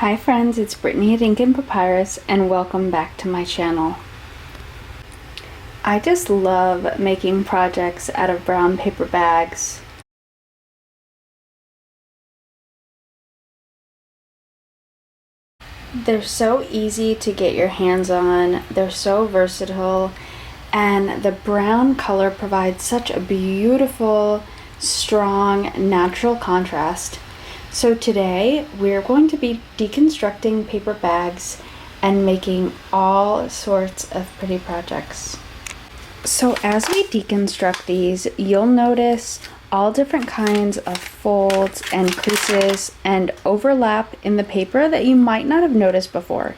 Hi friends, it's Brittany at Ink and Papyrus and welcome back to my channel. I just love making projects out of brown paper bags. They're so easy to get your hands on, they're so versatile, and the brown color provides such a beautiful, strong, natural contrast. So today we're going to be deconstructing paper bags and making all sorts of pretty projects. So as we deconstruct these, you'll notice all different kinds of folds and creases and overlap in the paper that you might not have noticed before.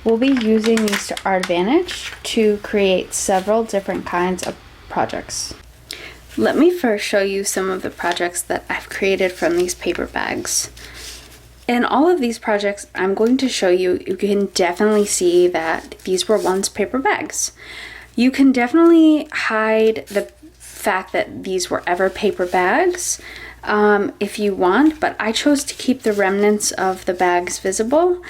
We'll be using these to our advantage to create several different kinds of projects. Let me first show you some of the projects that I've created from these paper bags. In all of these projects I'm going to show you, you can definitely see that these were once paper bags. You can definitely hide the fact that these were ever paper bags if you want, but I chose to keep the remnants of the bags visible,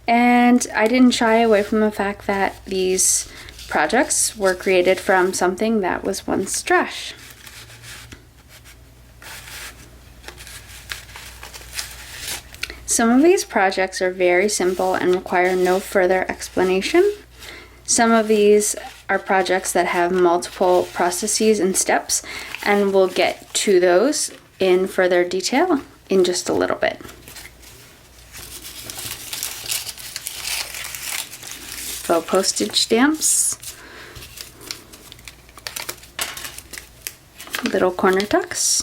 and I didn't shy away from the fact that these projects were created from something that was once trash. Some of these projects are very simple and require no further explanation. Some of these are projects that have multiple processes and steps, and we'll get to those in further detail in just a little bit. Faux postage stamps, little corner tucks,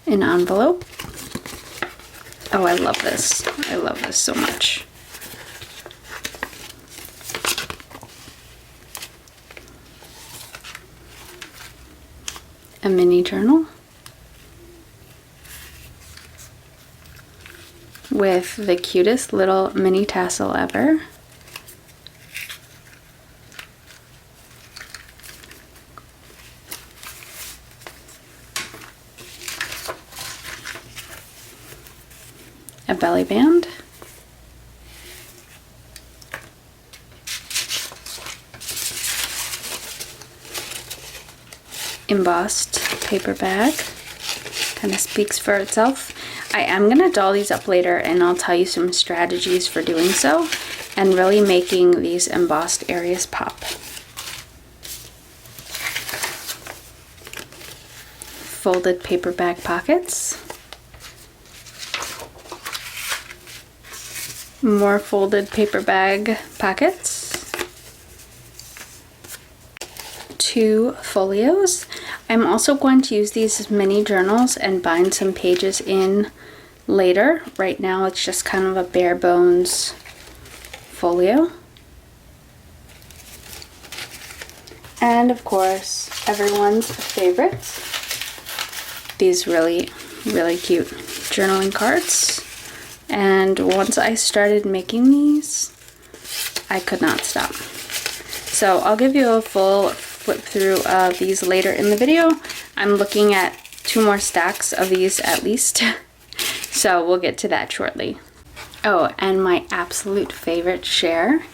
an envelope. Oh, I love this. I love this so much. A mini journal with the cutest little mini tassel ever. A belly band, embossed paper bag, kind of speaks for itself. I am going to doll these up later and I'll tell you some strategies for doing so and really making these embossed areas pop. Folded paper bag pockets. More folded paper bag pockets. 2 folios. I'm also going to use these as mini journals and bind some pages in later. Right now it's just kind of a bare bones folio. And of course, everyone's favorite, these really cute journaling cards. And once I started making these, I could not stop. So I'll give you a full flip through of these later in the video. I'm looking at 2 more stacks of these at least. So we'll get to that shortly. Oh, and my absolute favorite share.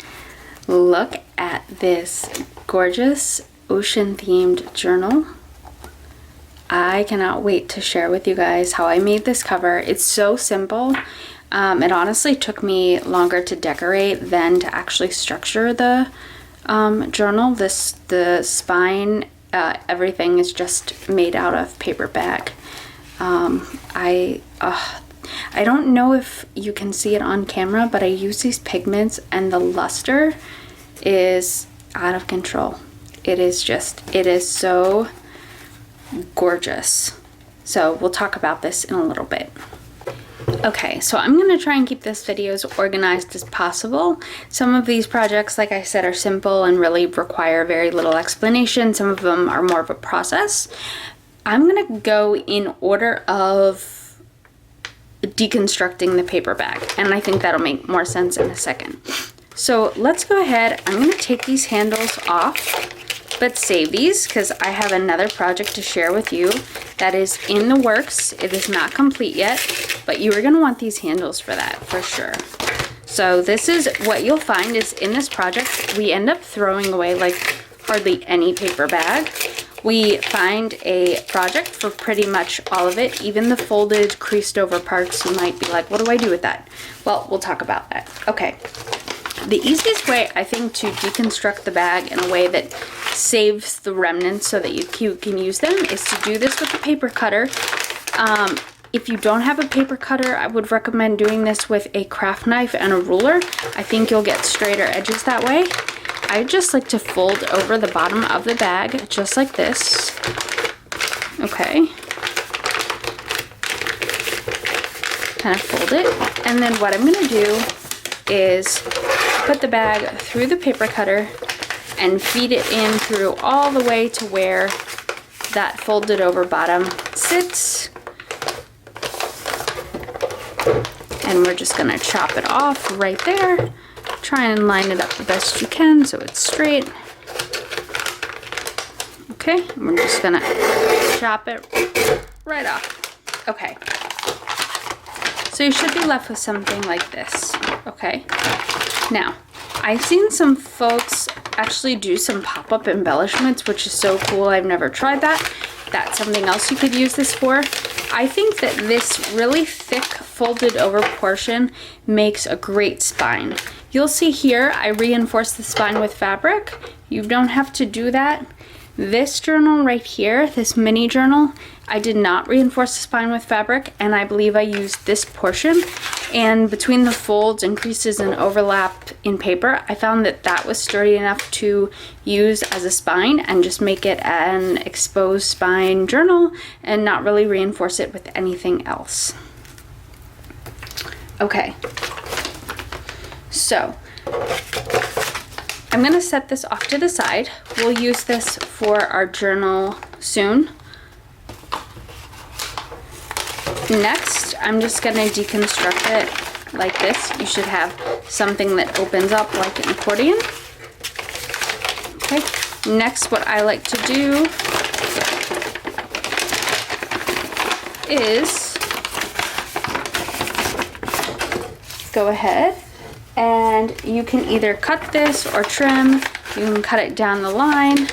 Look at this gorgeous ocean themed journal. I cannot wait to share with you guys how I made this cover. It's so simple. It honestly took me longer to decorate than to actually structure the journal. The spine, everything is just made out of paper bag. I don't know if you can see it on camera, but I use these pigments and the luster is out of control. It is so gorgeous. So we'll talk about this in a little bit. Okay, so I'm going to try and keep this video as organized as possible. Some of these projects, like I said, are simple and really require very little explanation. Some of them are more of a process. I'm going to go in order of deconstructing the paper bag, and I think that'll make more sense in a second. So let's go ahead. I'm going to take these handles off, but save these because I have another project to share with you that is in the works. It is not complete yet, but you are going to want these handles for that for sure. So this is what you'll find is in this project. We end up throwing away like hardly any paper bag. We find a project for pretty much all of it, even the folded, creased over parts. You might be like, what do I do with that? Well, we'll talk about that. Okay. The easiest way, I think, to deconstruct the bag in a way that saves the remnants so that you can use them is to do this with a paper cutter. If you don't have a paper cutter, I would recommend doing this with a craft knife and a ruler. I think you'll get straighter edges that way. I just like to fold over the bottom of the bag, just like this. Okay. Kind of fold it. And then what I'm going to do is put the bag through the paper cutter and feed it in through all the way to where that folded over bottom sits. And we're just going to chop it off right there. Try and line it up the best you can so it's straight. Okay, and we're just gonna chop it right off. Okay, so you should be left with something like this. Okay, now I've seen some folks actually do some pop-up embellishments, which is so cool. I've never tried that. That's something else you could use this for. I think that this really thick folded over portion makes a great spine. You'll see here I reinforce the spine with fabric. You don't have to do that. This journal right here, this mini journal, I did not reinforce the spine with fabric, and I believe I used this portion. And between the folds and creases and overlap in paper, I found that that was sturdy enough to use as a spine and just make it an exposed spine journal and not really reinforce it with anything else. Okay, so I'm going to set this off to the side. We'll use this for our journal soon. Next, I'm just going to deconstruct it like this. You should have something that opens up like an accordion. Okay, next what I like to do is go ahead and you can either cut this or trim. You can cut it down the line.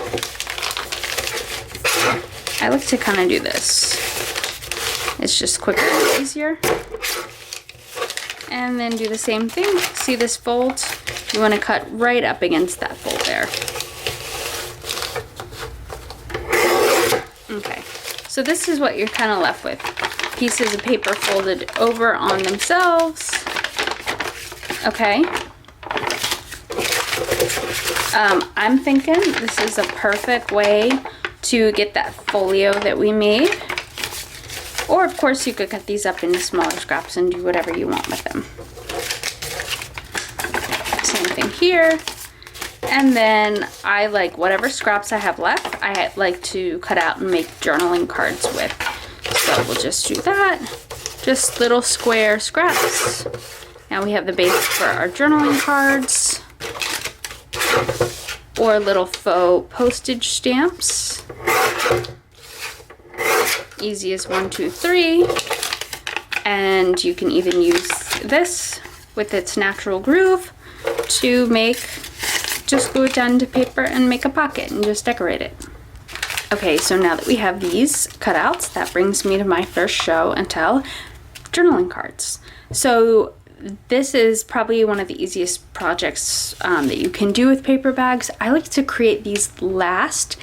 I like to kind of do this. It's just quicker and easier. And then do the same thing. See this fold? You want to cut right up against that fold there. Okay, so this is what you're kind of left with. Pieces of paper folded over on themselves. Okay. I'm thinking this is a perfect way to get that folio that we made. Or of course you could cut these up into smaller scraps and do whatever you want with them. Same thing here. And then I like whatever scraps I have left, I like to cut out and make journaling cards with. So we'll just do that. Just little square scraps. Now we have the base for our journaling cards. Or little faux postage stamps. Easy as 1, 2, 3. And you can even use this with its natural groove to make, just glue it down to paper and make a pocket and just decorate it. Okay, so now that we have these cutouts, that brings me to my first show and tell, journaling cards. So this is probably one of the easiest projects that you can do with paper bags. I like to create these last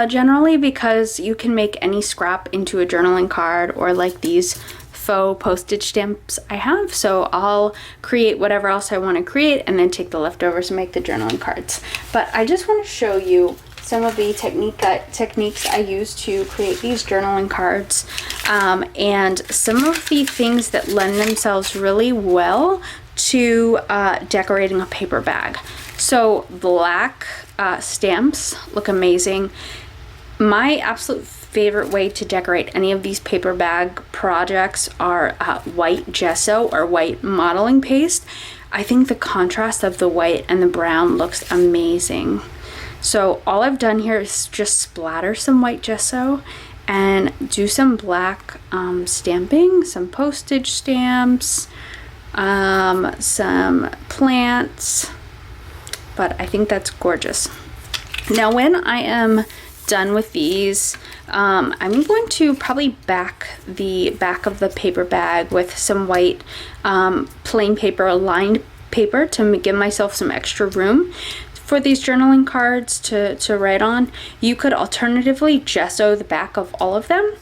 generally because you can make any scrap into a journaling card or like these faux postage stamps I have. So I'll create whatever else I want to create and then take the leftovers and make the journaling cards. But I just want to show you some of the techniques I use to create these journaling cards and some of the things that lend themselves really well to decorating a paper bag. So black stamps look amazing. My absolute favorite way to decorate any of these paper bag projects are white gesso or white modeling paste. I think the contrast of the white and the brown looks amazing. So all I've done here is just splatter some white gesso and do some black stamping, some postage stamps, some plants, but I think that's gorgeous. Now when I am done with these, I'm going to probably back the back of the paper bag with some white plain paper, lined paper, to give myself some extra room for these journaling cards to write on. You could alternatively gesso the back of all of them.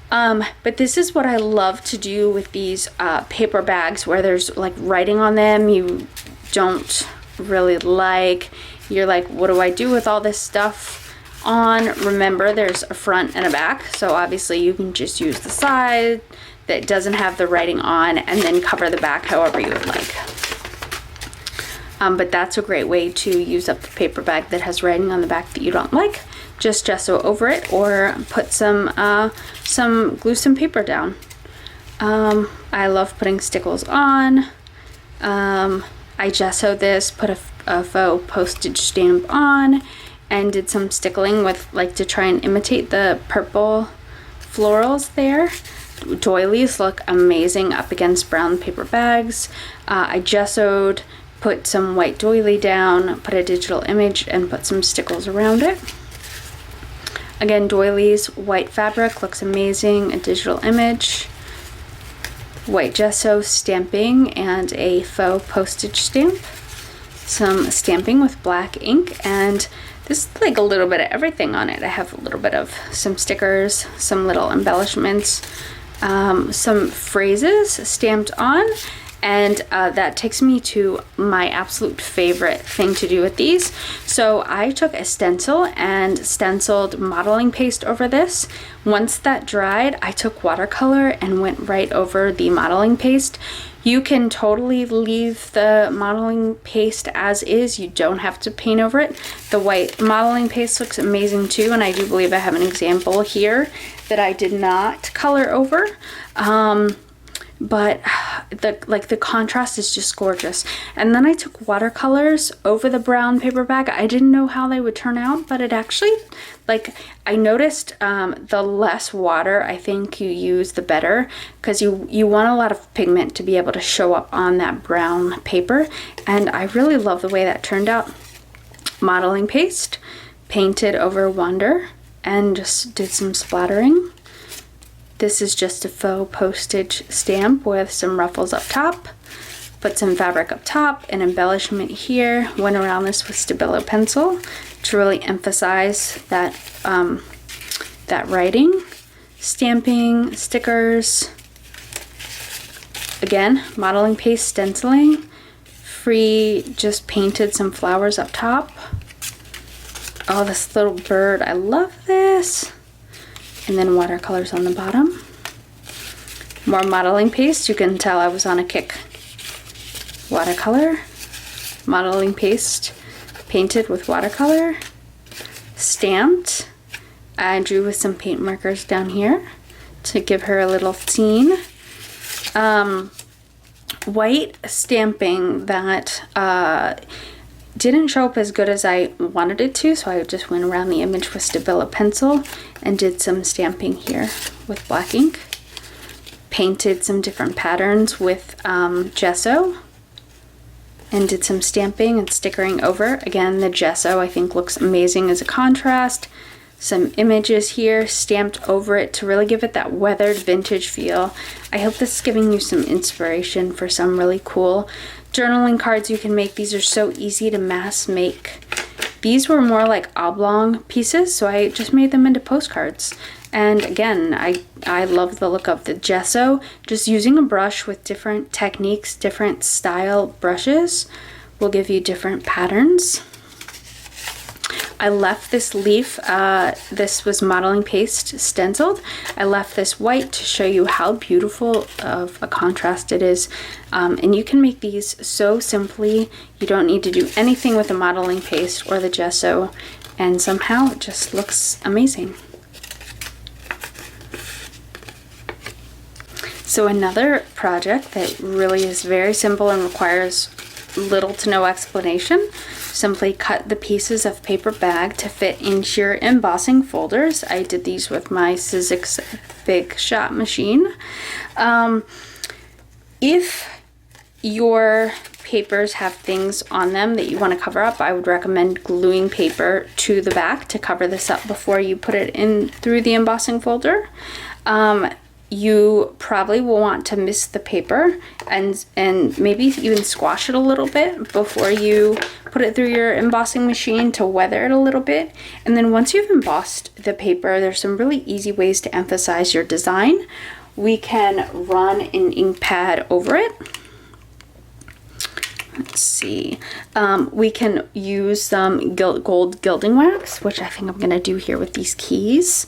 But this is what I love to do with these paper bags where there's like writing on them you don't really like. You're like, what do I do with all this stuff on? Remember, there's a front and a back, so obviously you can just use the side that doesn't have the writing on and then cover the back however you would like. But that's a great way to use up the paper bag that has writing on the back that you don't like. Just gesso over it, or put glue some paper down. I love putting stickles on. I gessoed this, put a faux postage stamp on, and did some stickling with, like, to try and imitate the purple florals there. Doilies look amazing up against brown paper bags. I gessoed, put some white doily down, put a digital image, and put some stickles around it. Again, doilies, white fabric, looks amazing, a digital image, white gesso, stamping, and a faux postage stamp. Some stamping with black ink, and this is like a little bit of everything on it. I have a little bit of some stickers, some little embellishments, some phrases stamped on. And that takes me to my absolute favorite thing to do with these. So I took a stencil and stenciled modeling paste over this. Once that dried, I took watercolor and went right over the modeling paste. You can totally leave the modeling paste as is. You don't have to paint over it. The white modeling paste looks amazing too, and I do believe I have an example here that I did not color over. But the contrast is just gorgeous. And then I took watercolors over the brown paper bag. I didn't know how they would turn out, but it actually, like, I noticed the less water I think you use, the better, because you want a lot of pigment to be able to show up on that brown paper. And I really love the way that turned out. Modeling paste, painted over Wonder, and just did some splattering. This is just a faux postage stamp with some ruffles up top. Put some fabric up top, an embellishment here. Went around this with Stabilo pencil to really emphasize that that writing. Stamping, stickers. Again, modeling paste, stenciling. Free, just painted some flowers up top. Oh, this little bird, I love this. And then watercolors on the bottom. More modeling paste. You can tell I was on a kick. Watercolor, modeling paste, painted with watercolor, stamped. I drew with some paint markers down here to give her a little scene. White stamping that didn't show up as good as I wanted it to, so I just went around the image with Stabilo pencil and did some stamping here with black ink. Painted some different patterns with gesso and did some stamping and stickering over. Again, the gesso I think looks amazing as a contrast. Some images here stamped over it to really give it that weathered vintage feel. I hope this is giving you some inspiration for some really cool journaling cards you can make. These are so easy to mass make. These were more like oblong pieces, so I just made them into postcards. And again, I love the look of the gesso. Just using a brush with different techniques, different style brushes will give you different patterns. I left this leaf, this was modeling paste stenciled. I left this white to show you how beautiful of a contrast it is. And you can make these so simply. You don't need to do anything with the modeling paste or the gesso, and somehow it just looks amazing. So another project that really is very simple and requires little to no explanation. Simply cut the pieces of paper bag to fit into your embossing folders. I did these with my Sizzix Big Shot machine. If your papers have things on them that you want to cover up, I would recommend gluing paper to the back to cover this up before you put it in through the embossing folder. You probably will want to mist the paper and maybe even squash it a little bit before you put it through your embossing machine to weather it a little bit. And then once you've embossed the paper, there's some really easy ways to emphasize your design. We can run an ink pad over it. Let's see. We can use some gold gilding wax, which I think I'm going to do here with these keys.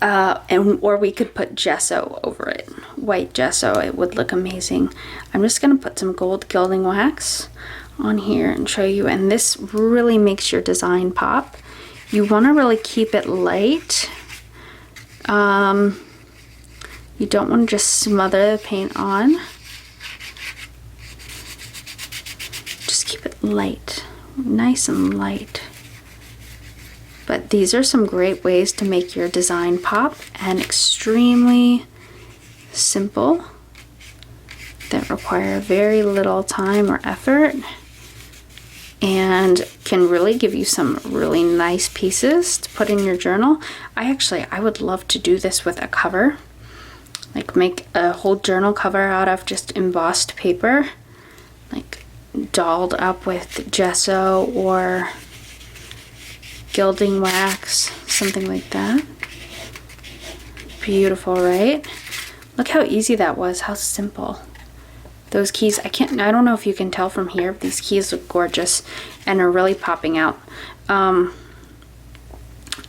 Or we could put gesso over it, white gesso. It would look amazing. I'm just going to put some gold gilding wax on here and show you, and this really makes your design pop. You want to really keep it light. You don't want to just smother the paint on. Just keep it light, nice and light. But these are some great ways to make your design pop, and extremely simple, that require very little time or effort, and can really give you some really nice pieces to put in your journal. I would love to do this with a cover, like make a whole journal cover out of just embossed paper, like dolled up with gesso or gilding wax, something like that. Beautiful, right? Look how easy that was, how simple. Those keys, I don't know if you can tell from here, but these keys look gorgeous and are really popping out. I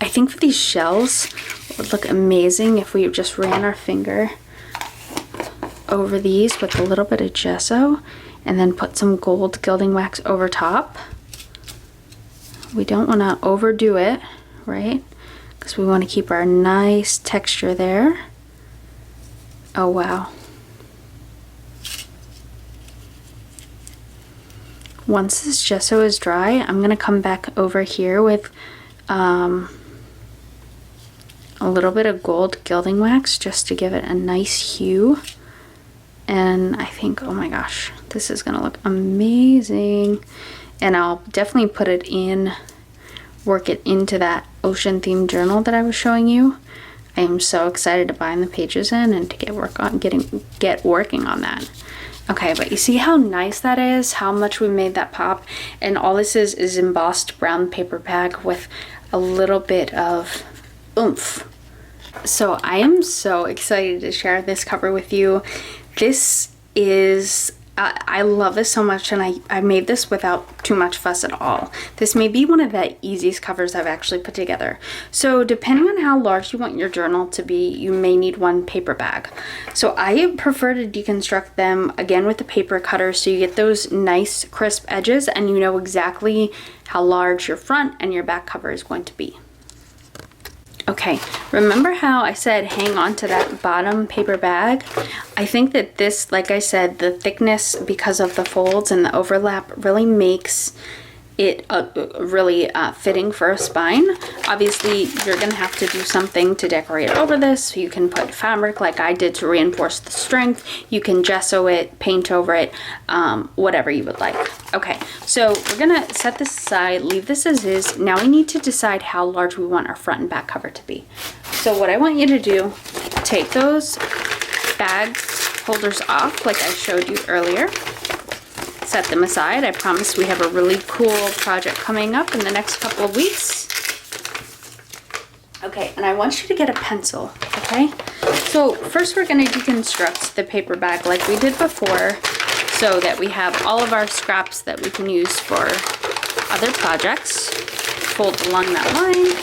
think for these shells, it would look amazing if we just ran our finger over these with a little bit of gesso and then put some gold gilding wax over top. We don't want to overdo it, right? Because we want to keep our nice texture there. Oh wow. Once this gesso is dry, I'm going to come back over here with a little bit of gold gilding wax just to give it a nice hue. And I think, oh my gosh, this is going to look amazing. And I'll definitely put it in, work it into that ocean themed journal that I was showing you. I am so excited to bind the pages in and to get working on that. Okay, but you see how nice that is, how much we made that pop. And all this is embossed brown paper bag with a little bit of oomph. So I am so excited to share this cover with you. This is, I love this so much, and I made this without too much fuss at all. This may be one of the easiest covers I've actually put together. So depending on how large you want your journal to be, you may need one paper bag. So I prefer to deconstruct them again with the paper cutter, so you get those nice crisp edges and you know exactly how large your front and your back cover is going to be. Okay, remember how I said hang on to that bottom paper bag? I think that this, like I said, the thickness because of the folds and the overlap really makes it really fitting for a spine. Obviously, you're gonna have to do something to decorate over this. So you can put fabric like I did to reinforce the strength. You can gesso it, paint over it, whatever you would like. Okay, so we're gonna set this aside, leave this as is. Now we need to decide how large we want our front and back cover to be. So what I want you to do, take those bag holders off like I showed you earlier. Set them aside. I promise we have a really cool project coming up in the next couple of weeks. Okay, and I want you to get a pencil, okay? So first we're going to deconstruct the paper bag like we did before, so that we have all of our scraps that we can use for other projects. Fold along that line.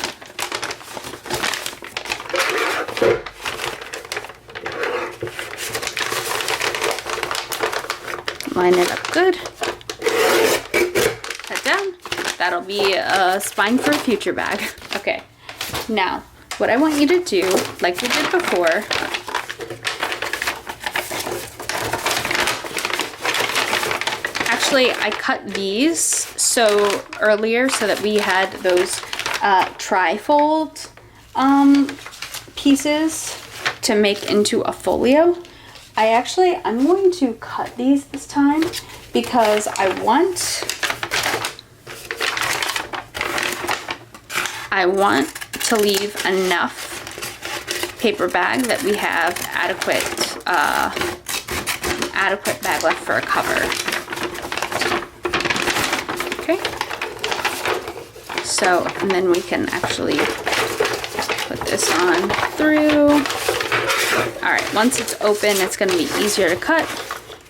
Line it up good. Cut down. That'll be a spine for a future bag. Okay. Now, what I want you to do, like we did before, actually, I cut these so earlier so that we had those tri-fold pieces to make into a folio. I'm going to cut these this time because I want to leave enough paper bag that we have adequate bag left for a cover. Okay. So, and then we can actually put this on through. All right, once it's open, it's going to be easier to cut.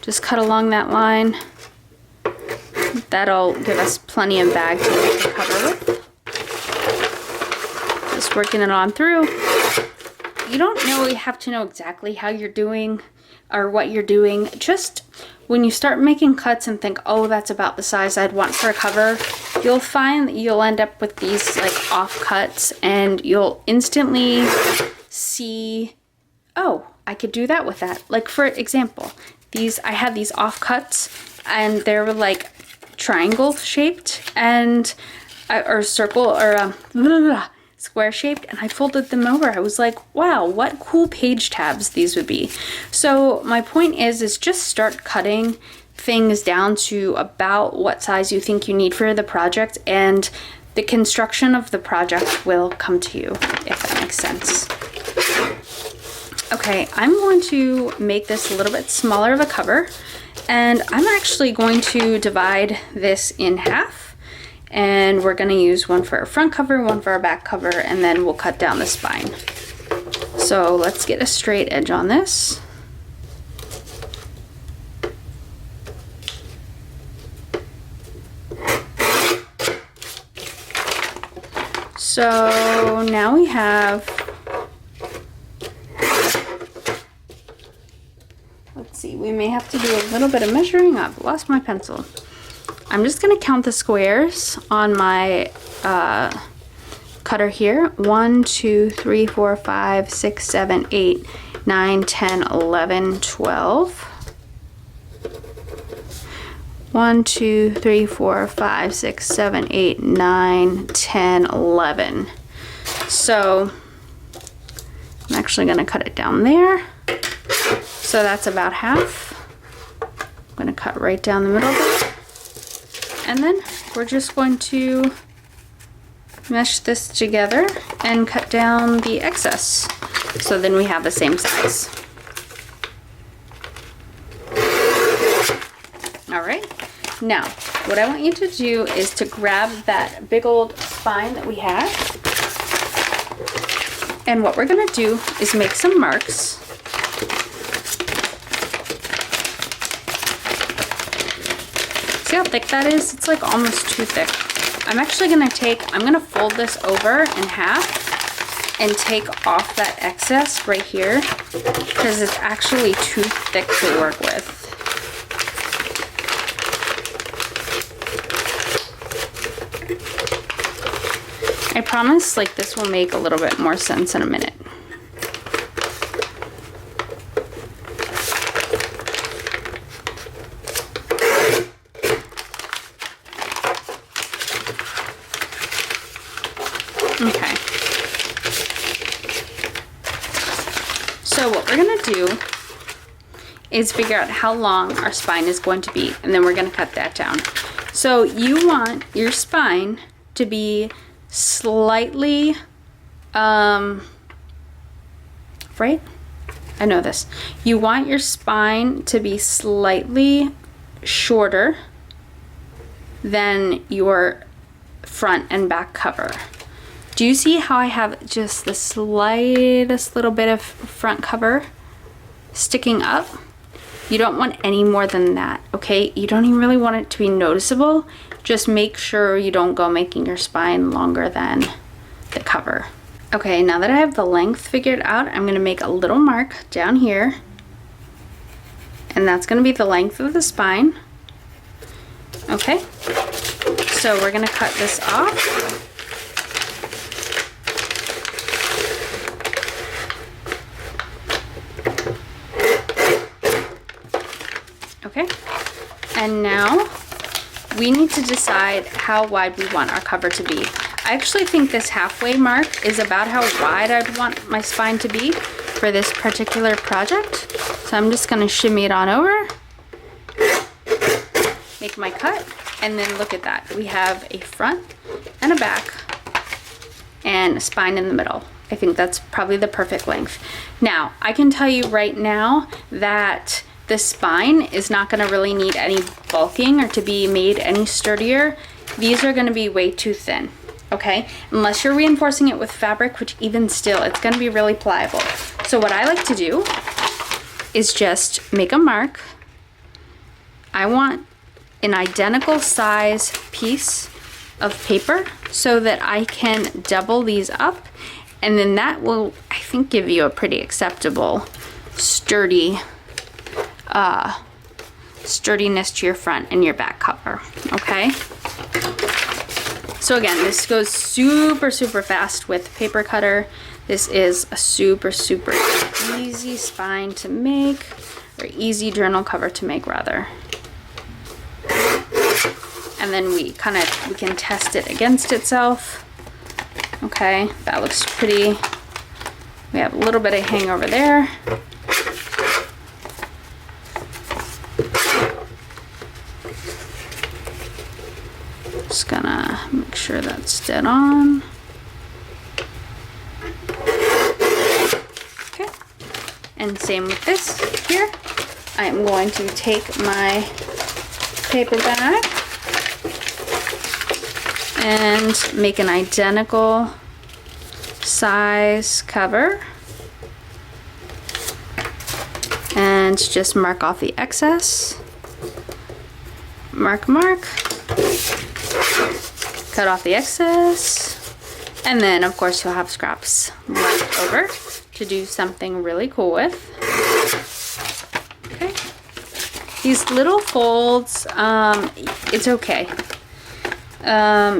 Just cut along that line. That'll give us plenty of bag to make the cover with. Just working it on through. You don't really have to know exactly how you're doing or what you're doing. Just when you start making cuts and think, oh, that's about the size I'd want for a cover, you'll find that you'll end up with these like off cuts, and you'll instantly see, oh, I could do that with that. Like for example, I had these off cuts and they were like triangle shaped and or circle or square shaped, and I folded them over. I was like, wow, what cool page tabs these would be. So my point is just start cutting things down to about what size you think you need for the project, and the construction of the project will come to you, if that makes sense. Okay, I'm going to make this a little bit smaller of a cover, and I'm actually going to divide this in half. And we're gonna use one for our front cover, one for our back cover, and then we'll cut down the spine. So let's get a straight edge on this. So now we have, let's see, we may have to do a little bit of measuring. I've lost my pencil. I'm just going to count the squares on my cutter here. 1, 2, 3, 4, 5, 6, 7, 8, 9, 10, 11, 12. 1, 2, 3, 4, 5, 6, 7, 8, 9, 10, 11. So I'm actually going to cut it down there. So that's about half. I'm going to cut right down the middle of it. And then we're just going to mesh this together and cut down the excess. So then we have the same size. All right. Now, what I want you to do is to grab that big old spine that we have. And what we're gonna do is make some marks. See how thick that is? It's like almost too thick. I'm actually gonna fold this over in half and take off that excess right here because it's actually too thick to work with. I promise like this will make a little bit more sense in a minute. Okay. So what we're gonna do is figure out how long our spine is going to be, and then we're gonna cut that down. So you want your spine to be slightly, right? I know this. You want your spine to be slightly shorter than your front and back cover. Do you see how I have just the slightest little bit of front cover sticking up? You don't want any more than that, okay? You don't even really want it to be noticeable. Just make sure you don't go making your spine longer than the cover. Okay, now that I have the length figured out, I'm gonna make a little mark down here. And that's gonna be the length of the spine. Okay, so we're gonna cut this off. Okay, and now we need to decide how wide we want our cover to be. I actually think this halfway mark is about how wide I'd want my spine to be for this particular project. So I'm just gonna shimmy it on over, make my cut, and then look at that. We have a front and a back and a spine in the middle. I think that's probably the perfect length. Now, I can tell you right now that the spine is not gonna really need any bulking or to be made any sturdier. These are gonna be way too thin, okay? Unless you're reinforcing it with fabric, which even still, it's gonna be really pliable. So what I like to do is just make a mark. I want an identical size piece of paper so that I can double these up, and then that will, I think, give you a pretty acceptable sturdy sturdiness to your front and your back cover, okay? So again, this goes super fast with paper cutter. This is a super easy spine to make, or easy journal cover to make rather. And then we can test it against itself. Okay, that looks pretty. We have a little bit of hangover there. Just gonna make sure that's dead on. Okay, and same with this here. I am going to take my paper bag and make an identical size cover and just mark off the excess. Mark, cut off the excess, and then of course you'll have scraps left over to do something really cool with. Okay, these little folds, it's okay.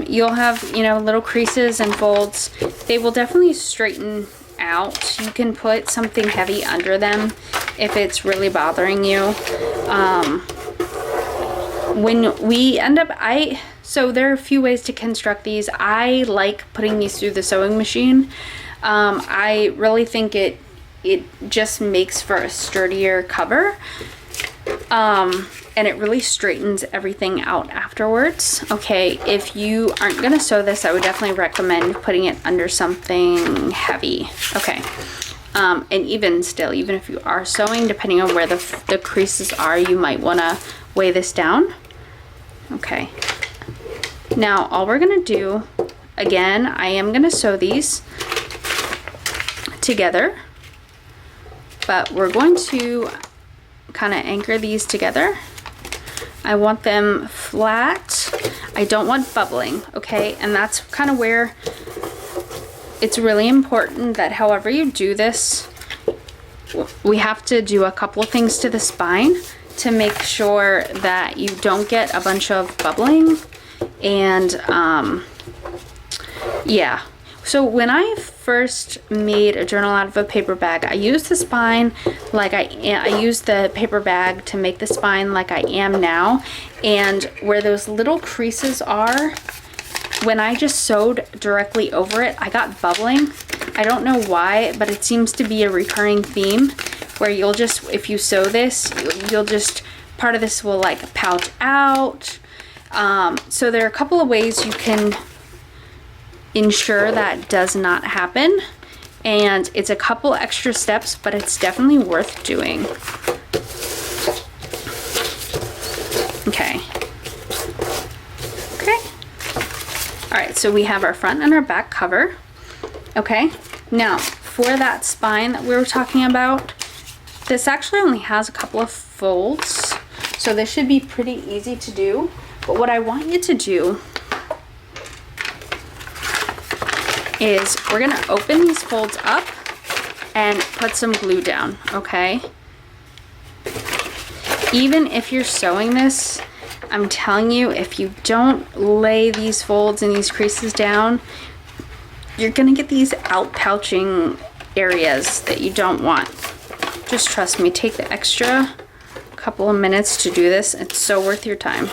You'll have, you know, little creases and folds. They will definitely straighten out. You can put something heavy under them if it's really bothering you. When we end up, so there are a few ways to construct these. I like putting these through the sewing machine. I really think it just makes for a sturdier cover. And it really straightens everything out afterwards. Okay, if you aren't gonna sew this, I would definitely recommend putting it under something heavy. Okay, and even still, even if you are sewing, depending on where the creases are, you might wanna weigh this down. Okay, now all we're gonna do, again, I am gonna sew these together, but we're going to kind of anchor these together. I want them flat. I don't want bubbling, okay? And that's kind of where it's really important that however you do this, we have to do a couple of things to the spine to make sure that you don't get a bunch of bubbling. And yeah. So when I first made a journal out of a paper bag, I used the spine like I used the paper bag to make the spine like I am now. And where those little creases are, when I just sewed directly over it, I got bubbling. I don't know why, but it seems to be a recurring theme where you'll just, if you sew this, you'll just, part of this will like pout out. So there are a couple of ways you can ensure that does not happen, and it's a couple extra steps, but it's definitely worth doing. Okay, all right, so we have our front and our back cover. Okay, now for that spine that we were talking about, this actually only has a couple of folds, so this should be pretty easy to do. But what I want you to do is we're gonna open these folds up and put some glue down, okay? Even if you're sewing this, I'm telling you, if you don't lay these folds and these creases down, you're gonna get these out pouching areas that you don't want. Just trust me, take the extra couple of minutes to do this. It's so worth your time.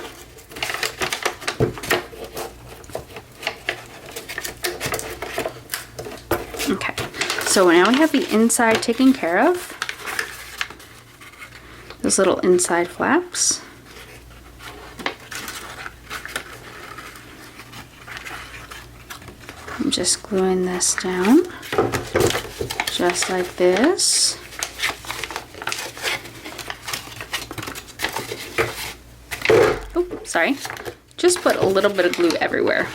Okay, so now we have the inside taken care of. Those little inside flaps. I'm just gluing this down, just like this. Oh, sorry. Just put a little bit of glue everywhere.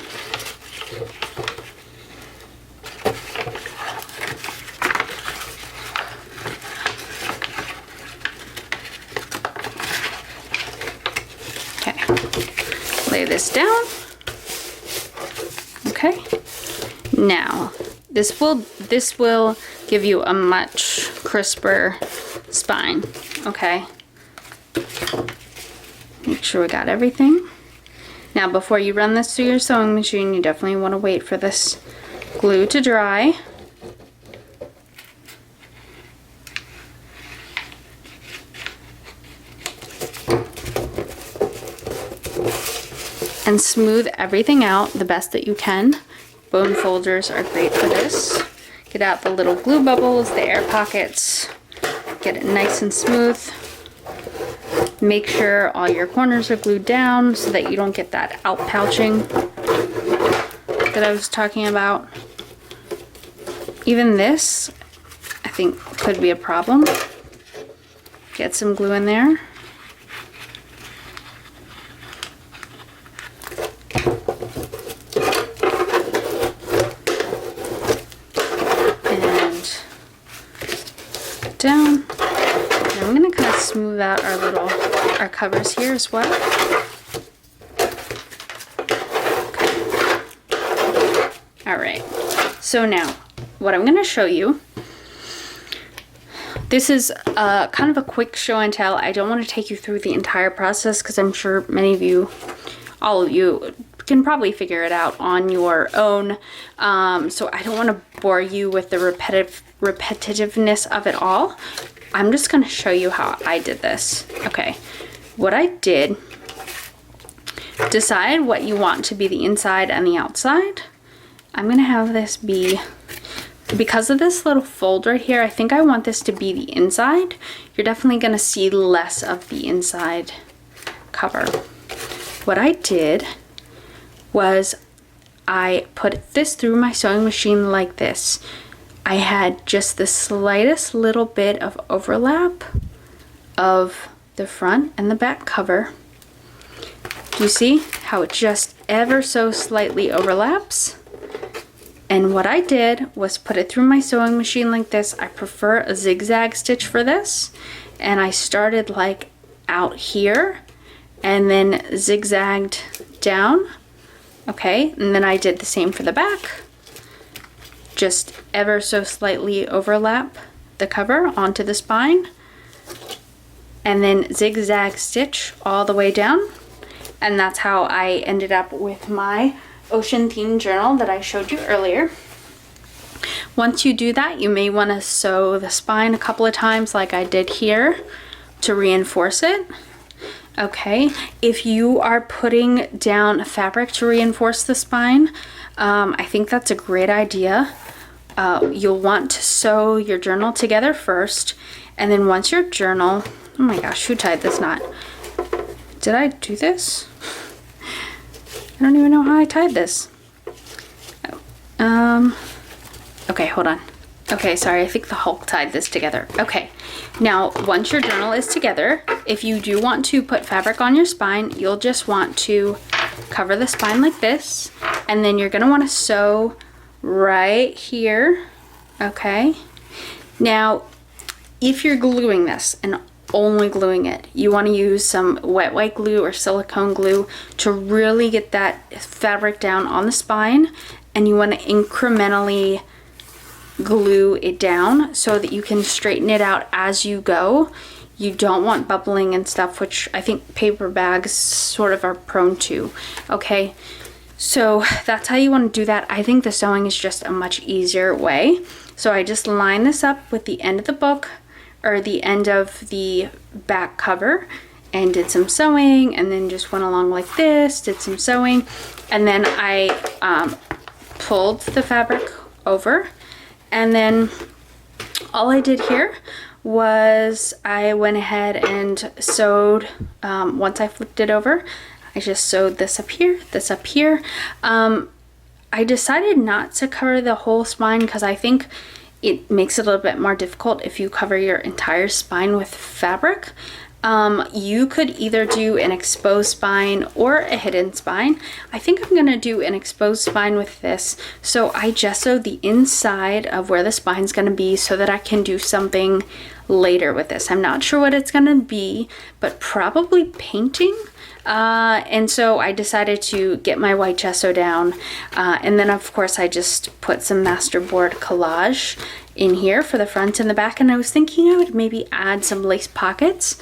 Lay this down. Okay. Now, this will give you a much crisper spine. Okay. Make sure we got everything. Now, before you run this through your sewing machine, you definitely want to wait for this glue to dry. And smooth everything out the best that you can. Bone folders are great for this. Get out the little glue bubbles, the air pockets, get it nice and smooth. Make sure all your corners are glued down so that you don't get that outpouching that I was talking about. Even this, I think, could be a problem. Get some glue in there. Down. And I'm going to kind of smooth out our covers here as well. Okay. All right. So now, what I'm going to show you, this is kind of a quick show and tell. I don't want to take you through the entire process because I'm sure many of you, all of you, can probably figure it out on your own. So I don't want to bore you with the repetitiveness of it all. I'm just going to show you how I did this. Okay, what I did, decide what you want to be the inside and the outside. I'm going to have this be, because of this little fold right here, I think I want this to be the inside. You're definitely going to see less of the inside cover. What I did was I put this through my sewing machine like this. I had just the slightest little bit of overlap of the front and the back cover. Do you see how it just ever so slightly overlaps? And what I did was put it through my sewing machine like this. I prefer a zigzag stitch for this. And I started like out here and then zigzagged down. Okay, and then I did the same for the back. Just ever so slightly overlap the cover onto the spine. And then zigzag stitch all the way down. And that's how I ended up with my ocean themed journal that I showed you earlier. Once you do that, you may want to sew the spine a couple of times like I did here to reinforce it. Okay, if you are putting down fabric to reinforce the spine, I think that's a great idea. You'll want to sew your journal together first, and then once your journal, oh my gosh, who tied this knot? Did I do this? I don't even know how I tied this. Okay, hold on. Okay, sorry, I think the Hulk tied this together. Okay, now once your journal is together, if you do want to put fabric on your spine, you'll just want to cover the spine like this, and then you're gonna wanna sew right here, okay? Now, if you're gluing this and only gluing it, you wanna use some wet white glue or silicone glue to really get that fabric down on the spine, and you wanna incrementally glue it down so that you can straighten it out as you go. You don't want bubbling and stuff, which I think paper bags sort of are prone to. Okay, so that's how you want to do that. I think the sewing is just a much easier way. So I just line this up with the end of the book or the end of the back cover and did some sewing, and then just went along like this, did some sewing, and then I pulled the fabric over. And then all I did here was I went ahead and sewed, once I flipped it over, I just sewed this up here, this up here. I decided not to cover the whole spine because I think it makes it a little bit more difficult if you cover your entire spine with fabric. You could either do an exposed spine or a hidden spine. I think I'm gonna do an exposed spine with this. So I gessoed the inside of where the spine's gonna be so that I can do something later with this. I'm not sure what it's gonna be, but probably painting. And so I decided to get my white gesso down. And then of course I just put some masterboard collage in here for the front and the back, and I was thinking I would maybe add some lace pockets.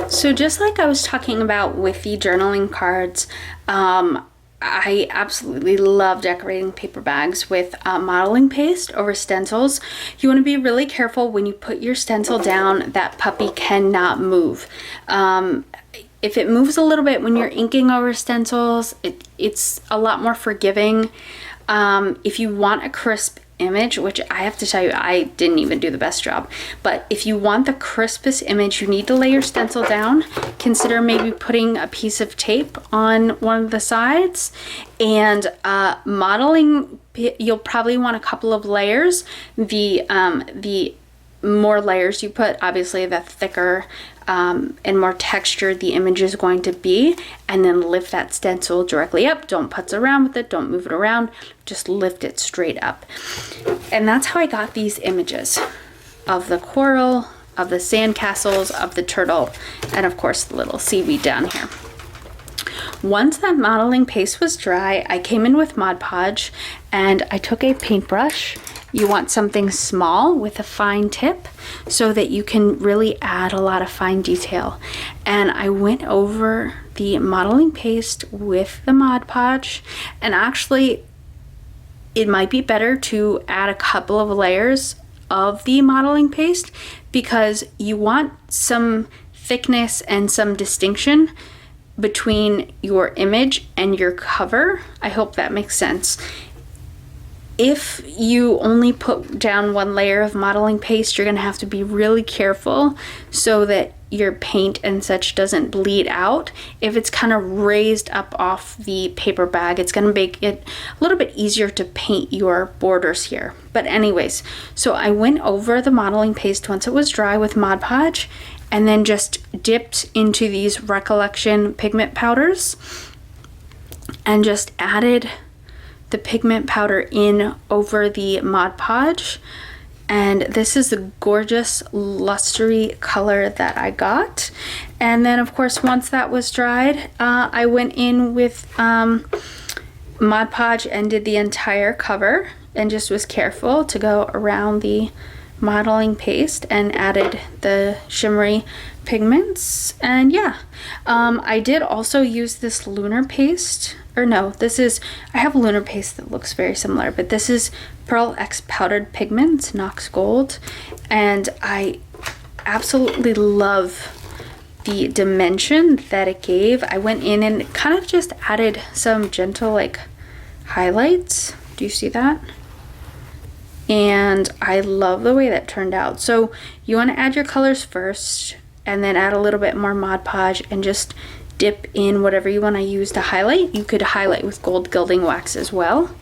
So just like I was talking about with the journaling cards, I absolutely love decorating paper bags with modeling paste over stencils. You want to be really careful when you put your stencil down. That puppy cannot move. If it moves a little bit when you're inking over stencils, it's a lot more forgiving. If you want a crisp image, which I have to tell you, I didn't even do the best job, but if you want the crispest image, you need to lay your stencil down. Consider maybe putting a piece of tape on one of the sides, and modeling, you'll probably want a couple of layers. The more layers you put, obviously the thicker and more textured the image is going to be. And then lift that stencil directly up. Don't putz around with it, don't move it around, just lift it straight up. And that's how I got these images of the coral, of the sandcastles, of the turtle, and of course the little seaweed down here. Once that modeling paste was dry, I came in with Mod Podge and I took a paintbrush. You want something small with a fine tip so that you can really add a lot of fine detail. And I went over the modeling paste with the Mod Podge, and actually it might be better to add a couple of layers of the modeling paste because you want some thickness and some distinction between your image and your cover. I hope that makes sense. If you only put down one layer of modeling paste, you're going to have to be really careful so that your paint and such doesn't bleed out. If it's kind of raised up off the paper bag, it's going to make it a little bit easier to paint your borders here. But anyways, so I went over the modeling paste once it was dry with Mod Podge, and then just dipped into these Recollection pigment powders and just added the pigment powder in over the Mod Podge. And this is the gorgeous lustery color that I got. And then of course once that was dried, I went in with Mod Podge and did the entire cover and just was careful to go around the modeling paste and added the shimmery pigments. And yeah, I did also use this lunar paste, or no, this is, I have lunar paste that looks very similar, but this is Pearl X powdered pigments, Knox Gold, and I absolutely love the dimension that it gave. I went in and kind of just added some gentle like highlights. Do you see that? And I love the way that turned out. So you want to add your colors first and then add a little bit more Mod Podge and just dip in whatever you want to use to highlight. You could highlight with gold gilding wax as well.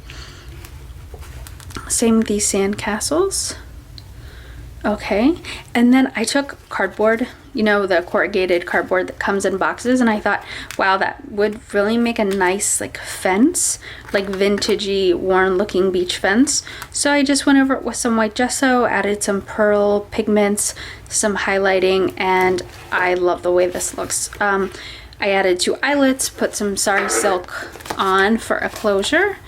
Same with these sandcastles. Okay, and then I took cardboard, you know, the corrugated cardboard that comes in boxes, and I thought, wow, that would really make a nice like fence, like vintagey, worn looking beach fence. So I just went over it with some white gesso, added some pearl pigments, some highlighting, and I love the way this looks. I added 2 eyelets, put some sari silk on for a closure,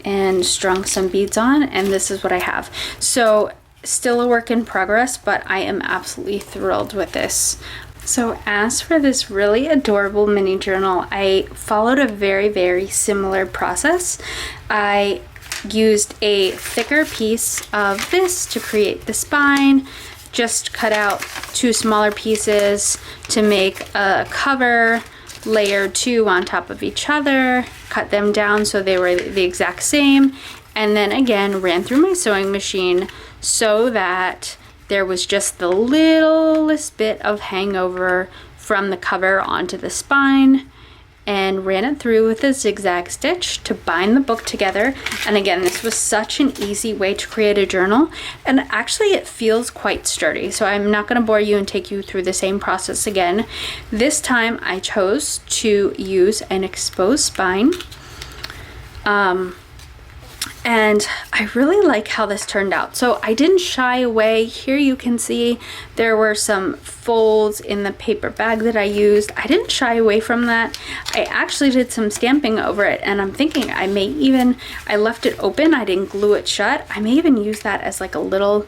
and strung some beads on, and this is what I have. So still a work in progress, but I am absolutely thrilled with this. So as for this really adorable mini journal, I followed a very similar process. I used a thicker piece of this to create the spine, just cut out 2 smaller pieces to make a cover, layered 2 on top of each other, cut them down so they were the exact same, and then again ran through my sewing machine so that there was just the littlest bit of hangover from the cover onto the spine, and ran it through with a zigzag stitch to bind the book together. And again, this was such an easy way to create a journal, and actually it feels quite sturdy, so I'm not going to bore you and take you through the same process again. This time I chose to use an exposed spine, and I really like how this turned out. So I didn't shy away. Here you can see there were some folds in the paper bag that I used. I didn't shy away from that. I actually did some stamping over it, and I'm thinking I left it open. I didn't glue it shut. I may even use that as like a little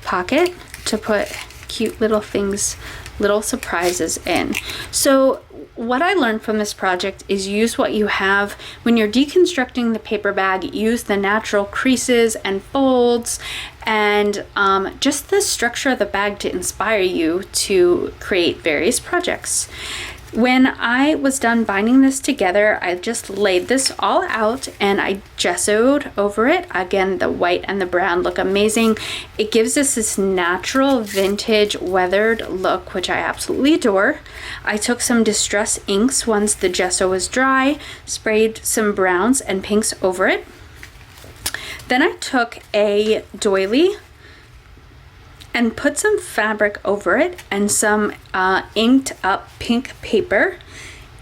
pocket to put cute little things, little surprises in. So what I learned from this project is use what you have. When you're deconstructing the paper bag, use the natural creases and folds and just the structure of the bag to inspire you to create various projects. When I was done binding this together, I just laid this all out and I gessoed over it. Again, the white and the brown look amazing. It gives us this natural vintage weathered look, which I absolutely adore. I took some distress inks once the gesso was dry, sprayed some browns and pinks over it. Then I took a doily and put some fabric over it and some inked up pink paper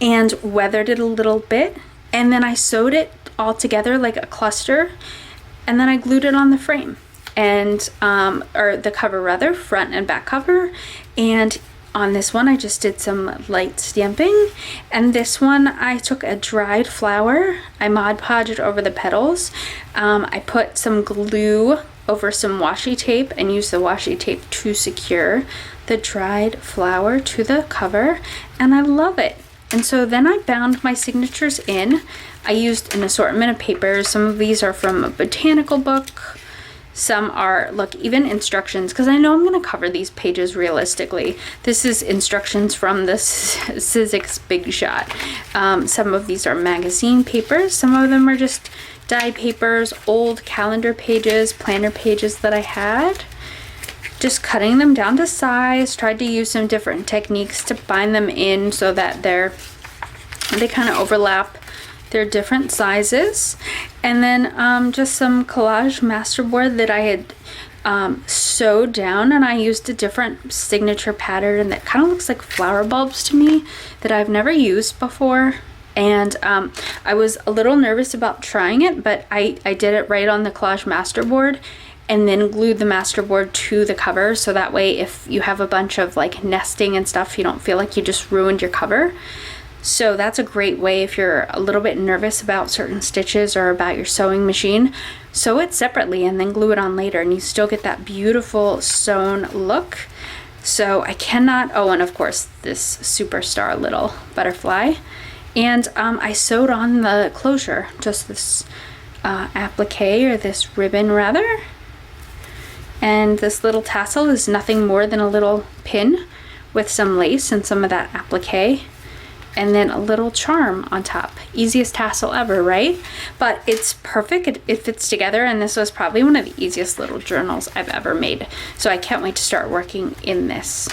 and weathered it a little bit, and then I sewed it all together like a cluster, and then I glued it on the frame and or the cover rather, front and back cover. And on this one I just did some light stamping, and this one I took a dried flower, I Mod Podged over the petals. I put some glue over some washi tape and use the washi tape to secure the dried flower to the cover, and I love it. And so then I bound my signatures in. I used an assortment of papers. Some of these are from a botanical book, some are, look, even instructions, because I know I'm going to cover these pages realistically. This is instructions from the Sizzix Big Shot. Some of these are magazine papers, some of them are just die papers, old calendar pages, planner pages that I had. Just cutting them down to size, tried to use some different techniques to bind them in so that they kind of overlap. They're different sizes. And then just some collage masterboard that I had sewed down, and I used a different signature pattern that kind of looks like flower bulbs to me that I've never used before. And I was a little nervous about trying it, but I did it right on the collage masterboard and then glued the masterboard to the cover, so that way if you have a bunch of like nesting and stuff, you don't feel like you just ruined your cover. So that's a great way if you're a little bit nervous about certain stitches or about your sewing machine. Sew it separately and then glue it on later, and you still get that beautiful sewn look. So I cannot, oh, and of course this superstar little butterfly. And I sewed on the closure, just this applique, or this ribbon rather. And this little tassel is nothing more than a little pin with some lace and some of that applique, and then a little charm on top. Easiest tassel ever, right? But it's perfect, it fits together, and this was probably one of the easiest little journals I've ever made. So I can't wait to start working in this.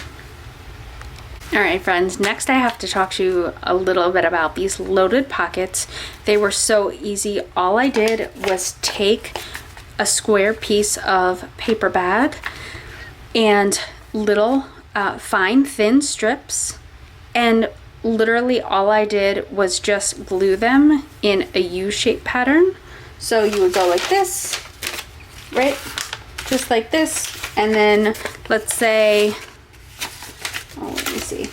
All right, friends, next I have to talk to you a little bit about these loaded pockets. They were so easy. All I did was take a square piece of paper bag and little fine thin strips, and literally all I did was just glue them in a U-shaped pattern. So you would go like this, right? Just like this, and then let's say, oh, let me see.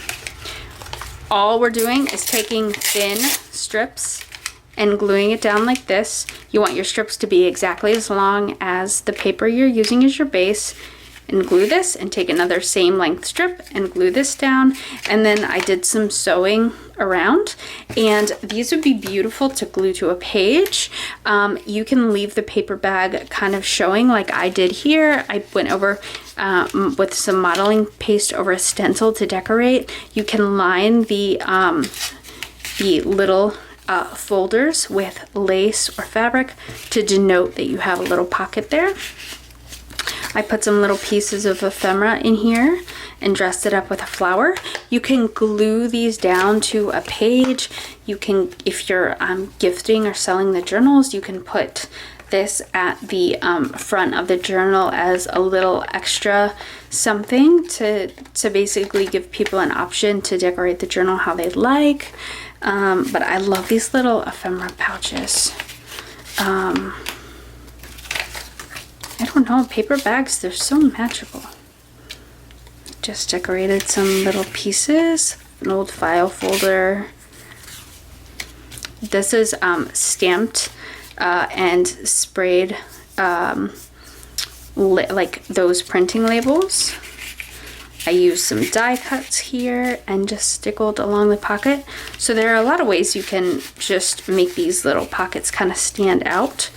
All we're doing is taking thin strips and gluing it down like this. You want your strips to be exactly as long as the paper you're using as your base, and glue this and take another same length strip and glue this down. And then I did some sewing around, and these would be beautiful to glue to a page. You can leave the paper bag kind of showing like I did here. I went over with some modeling paste over a stencil to decorate. You can line the little folders with lace or fabric to denote that you have a little pocket there. I put some little pieces of ephemera in here and dressed it up with a flower. You can glue these down to a page. You can, if you're gifting or selling the journals, you can put this at the front of the journal as a little extra something to basically give people an option to decorate the journal how they'd like. But I love these little ephemera pouches. I don't know, paper bags, they're so magical. Just decorated some little pieces, an old file folder. This is stamped and sprayed like those printing labels. I used some die cuts here and just stickled along the pocket. So there are a lot of ways you can just make these little pockets kind of stand out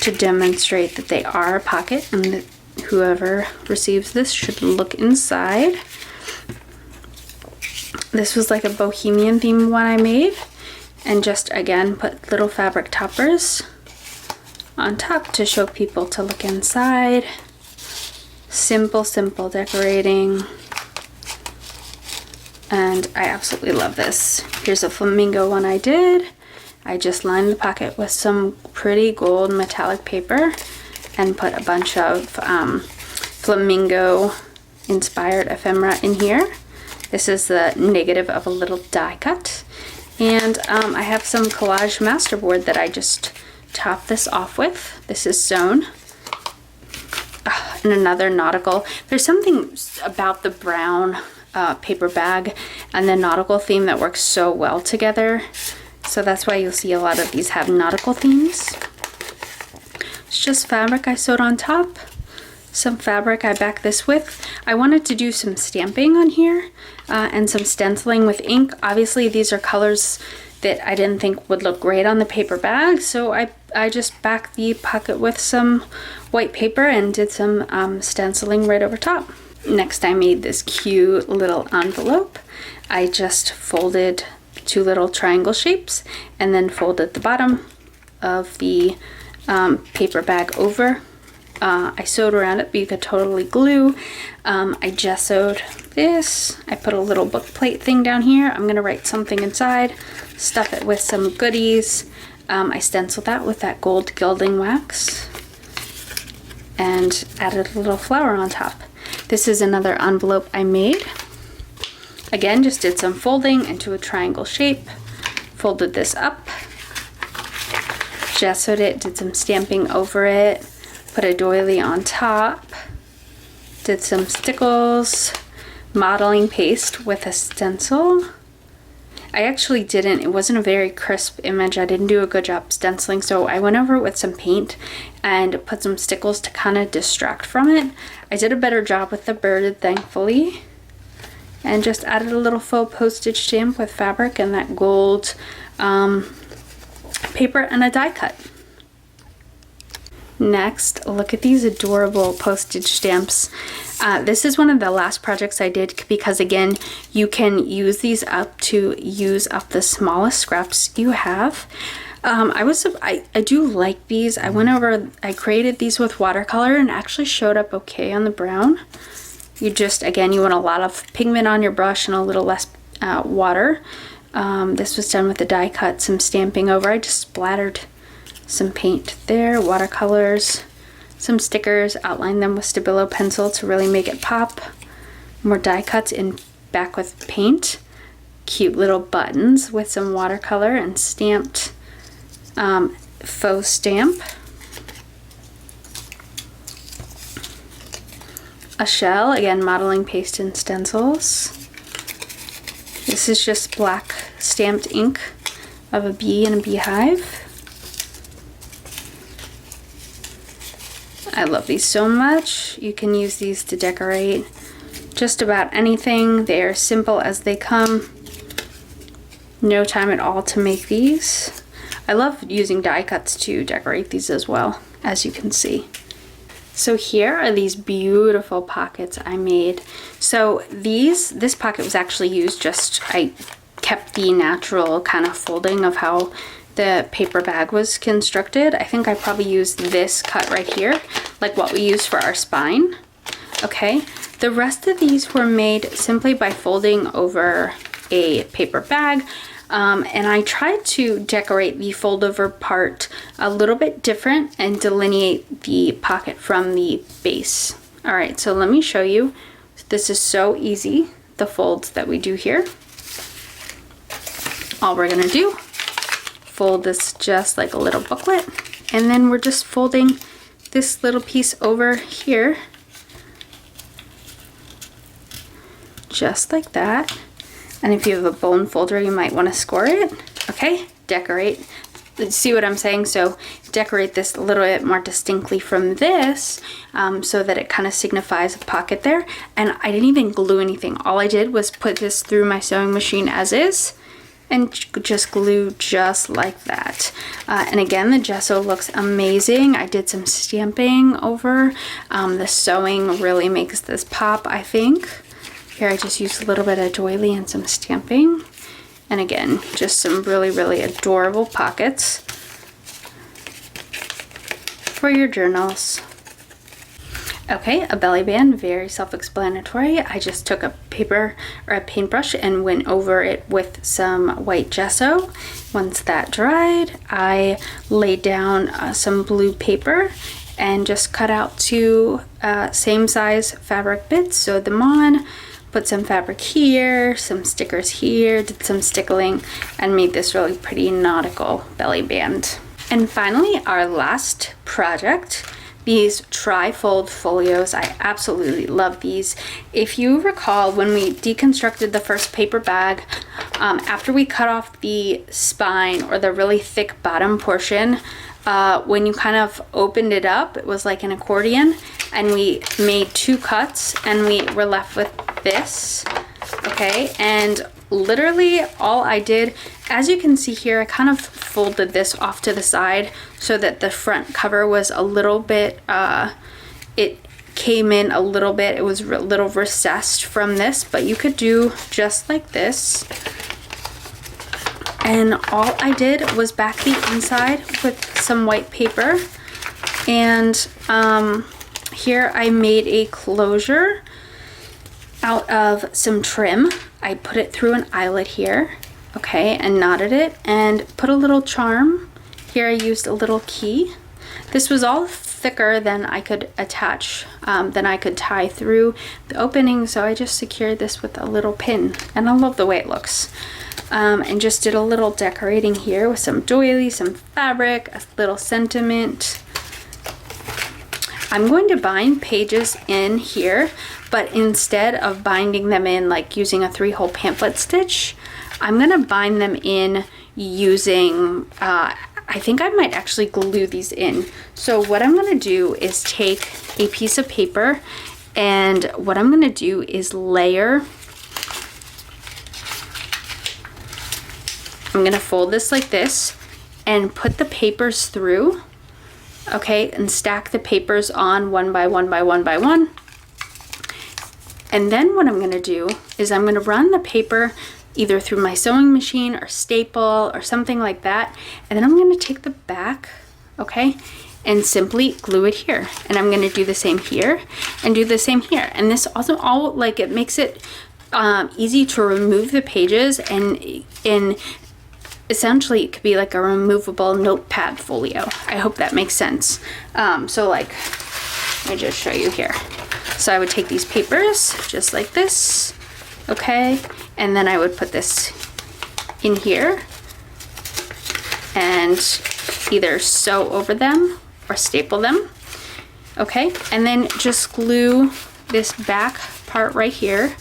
to demonstrate that they are a pocket, and that whoever receives this should look inside. This was like a bohemian theme one I made, and just again put little fabric toppers on top to show people to look inside. Simple decorating, and I absolutely love this. Here's a flamingo one I did. I just lined the pocket with some pretty gold metallic paper and put a bunch of flamingo inspired ephemera in here. This is the negative of a little die cut. And I have some collage masterboard that I just topped this off with. This is sewn. And another nautical. There's something about the brown paper bag and the nautical theme that works so well together. So that's why you'll see a lot of these have nautical themes. It's just fabric I sewed on top. Some fabric I backed this with. I wanted to do some stamping on here and some stenciling with ink. Obviously these are colors that I didn't think would look great on the paper bag, so I just backed the pocket with some white paper and did some stenciling right over top. Next I made this cute little envelope. I just folded two little triangle shapes and then folded the bottom of the paper bag over. I sewed around it, but you could totally glue. I gessoed this. I put a little book plate thing down here. I'm gonna write something inside, stuff it with some goodies. I stenciled that with that gold gilding wax and added a little flower on top. This is another envelope I made. Again, just did some folding into a triangle shape, folded this up, gessoed it, did some stamping over it, put a doily on top, did some stickles, modeling paste with a stencil. I actually didn't, it wasn't a very crisp image. I didn't do a good job stenciling, so I went over it with some paint and put some stickles to kind of distract from it. I did a better job with the bird, thankfully. And just added a little faux postage stamp with fabric and that gold paper and a die cut. Next, look at these adorable postage stamps. This is one of the last projects I did because, again, you can use these up to use up the smallest scraps you have. I do like these. I created these with watercolor and actually showed up okay on the brown. You just, again, you want a lot of pigment on your brush and a little less water. This was done with the die cut, some stamping over. I just splattered some paint there, watercolors, some stickers, outlined them with Stabilo pencil to really make it pop. More die cuts in back with paint. Cute little buttons with some watercolor and stamped faux stamp. A shell, again, modeling paste and stencils. This is just black stamped ink of a bee and a beehive. I love these so much. You can use these to decorate just about anything. They are simple as they come. No time at all to make these. I love using die cuts to decorate these as well, as you can see. So here are these beautiful pockets I made. So this pocket was actually used I kept kept the natural kind of folding of how the paper bag was constructed. I think I probably used this cut right here, like what we use for our spine. Okay, the rest of these were made simply by folding over a paper bag. And I tried to decorate the fold over part a little bit different and delineate the pocket from the base. All right, so let me show you. This is so easy, the folds that we do here. All we're gonna do, fold this just like a little booklet, and then we're just folding this little piece over here, just like that. And if you have a bone folder, you might want to score it. Okay, decorate. See what I'm saying? So decorate this a little bit more distinctly from this, so that it kind of signifies a pocket there. And I didn't even glue anything. All I did was put this through my sewing machine as is, and just glue just like that. And again, the gesso looks amazing. I did some stamping over. The sewing really makes this pop, I think. Here I just used a little bit of doily and some stamping. And again, just some really, really adorable pockets for your journals. Okay, a belly band, very self-explanatory. I just took a paper or a paintbrush and went over it with some white gesso. Once that dried, I laid down some blue paper and just cut out two same size fabric bits, sewed them on, put some fabric here, some stickers here, did some stickling, and made this really pretty nautical belly band. And finally, our last project, these tri-fold folios. I absolutely love these. If you recall, when we deconstructed the first paper bag, after we cut off the spine or the really thick bottom portion, when you kind of opened it up, it was like an accordion, and we made two cuts and we were left with this. Okay, and literally all I did, as you can see here, I kind of folded this off to the side so that the front cover was a little bit, it came in a little bit, it was a little recessed from this, but you could do just like this. And all I did was back the inside with some white paper, and here I made a closure out of some trim. I put it through an eyelet here, okay, and knotted it and put a little charm. Here I used a little key. This was all thicker than I could attach, than I could tie through the opening, so I just secured this with a little pin, and I love the way it looks. And just did a little decorating here with some doily, some fabric, a little sentiment. I'm going to bind pages in here, but instead of binding them in like using a 3-hole pamphlet stitch, I'm gonna bind them in using, I think I might actually glue these in. So what I'm gonna do is take a piece of paper, and what I'm gonna do is layer. I'm gonna fold this like this and put the papers through, okay, and stack the papers on one by one by one by one. And then what I'm gonna do is I'm gonna run the paper either through my sewing machine or staple or something like that, and then I'm gonna take the back, okay, and simply glue it here. And I'm gonna do the same here and do the same here. And this also all, like, it makes it easy to remove the pages, and essentially it could be like a removable notepad folio. I hope that makes sense. So like, let me just show you here. So I would take these papers just like this, okay, and then I would put this in here and either sew over them or staple them, okay, and then just glue this back part right here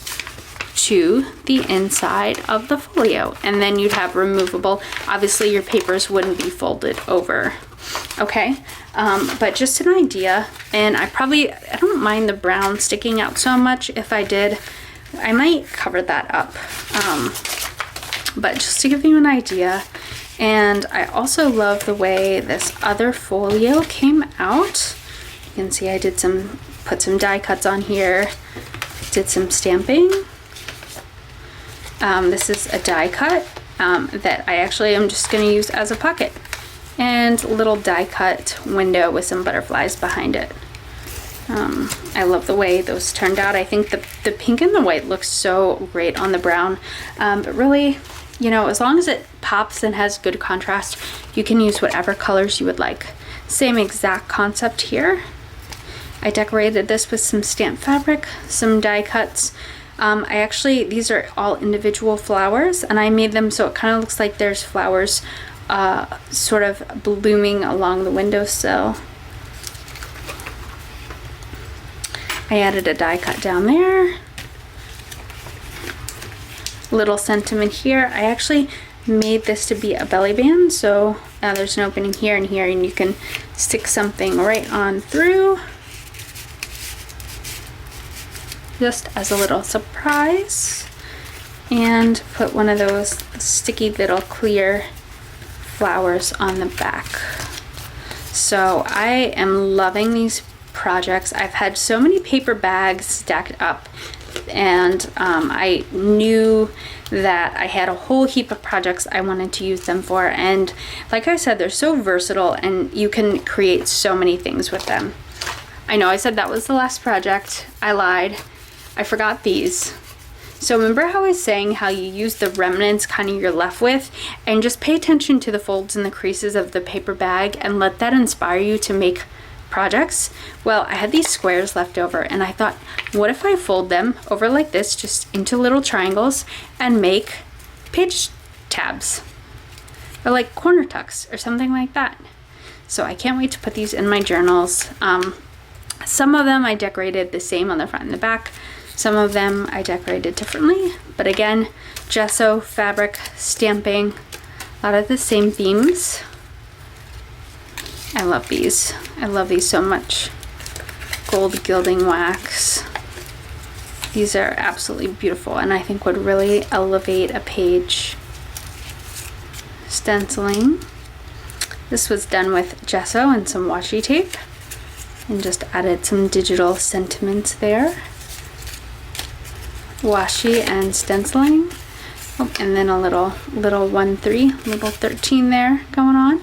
to the inside of the folio, and then you'd have removable. Obviously your papers wouldn't be folded over, okay, but just an idea. And I don't mind the brown sticking out so much. If I did, I might cover that up, but just to give you an idea. And I also love the way this other folio came out. You can see I did put some die cuts on here, did some stamping. This is a die cut that I actually am just going to use as a pocket, and a little die cut window with some butterflies behind it. I love the way those turned out. I think the pink and the white looks so great on the brown, but really, you know, as long as it pops and has good contrast, you can use whatever colors you would like. Same exact concept here. I decorated this with some stamp fabric, some die cuts. These are all individual flowers, and I made them so it kind of looks like there's flowers sort of blooming along the windowsill. I added a die cut down there. Little sentiment here. I actually made this to be a belly band, so there's an opening here and here, and you can stick something right on through, just as a little surprise, and put one of those sticky little clear flowers on the back. So I am loving these projects. I've had so many paper bags stacked up, and I knew that I had a whole heap of projects I wanted to use them for, and like I said, they're so versatile and you can create so many things with them. I know I said that was the last project. I lied. I forgot these. So remember how I was saying how you use the remnants kind of you're left with, and just pay attention to the folds and the creases of the paper bag and let that inspire you to make projects? Well, I had these squares left over, and I thought, what if I fold them over like this, just into little triangles, and make page tabs, or like corner tucks or something like that. So I can't wait to put these in my journals. Some of them I decorated the same on the front and the back. Some of them I decorated differently, but again, gesso, fabric, stamping, a lot of the same themes. I love these. I love these so much. Gold gilding wax. These are absolutely beautiful, and I think would really elevate a page. Stenciling. This was done with gesso and some washi tape, and just added some digital sentiments there. Washi and stenciling. Oh, and then a little 1-3, little 13 there going on.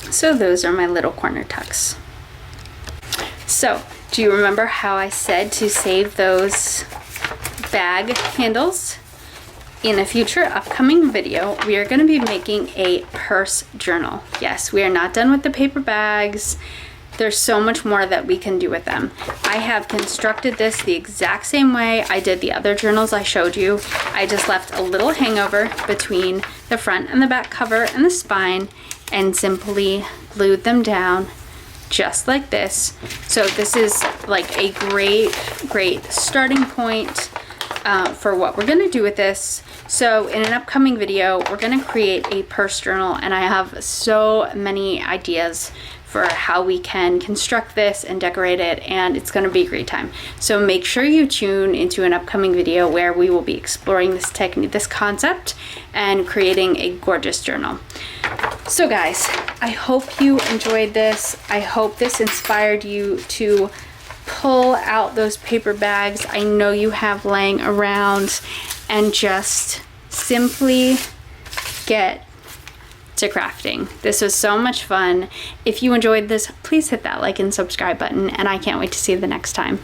So those are my little corner tucks. So, do you remember how I said to save those bag handles? In a future upcoming video, we are going to be making a purse journal. Yes, we are not done with the paper bags. There's so much more that we can do with them. I have constructed this the exact same way I did the other journals I showed you. I just left a little hangover between the front and the back cover and the spine, and simply glued them down just like this. So this is like a great starting point for what we're gonna do with this. So in an upcoming video, we're gonna create a purse journal, and I have so many ideas for how we can construct this and decorate it, and it's gonna be a great time. So make sure you tune into an upcoming video where we will be exploring this technique, this concept, and creating a gorgeous journal. So guys, I hope you enjoyed this. I hope this inspired you to pull out those paper bags I know you have laying around and just simply get to crafting. This was so much fun. If you enjoyed this, please hit that like and subscribe button, and I can't wait to see you the next time.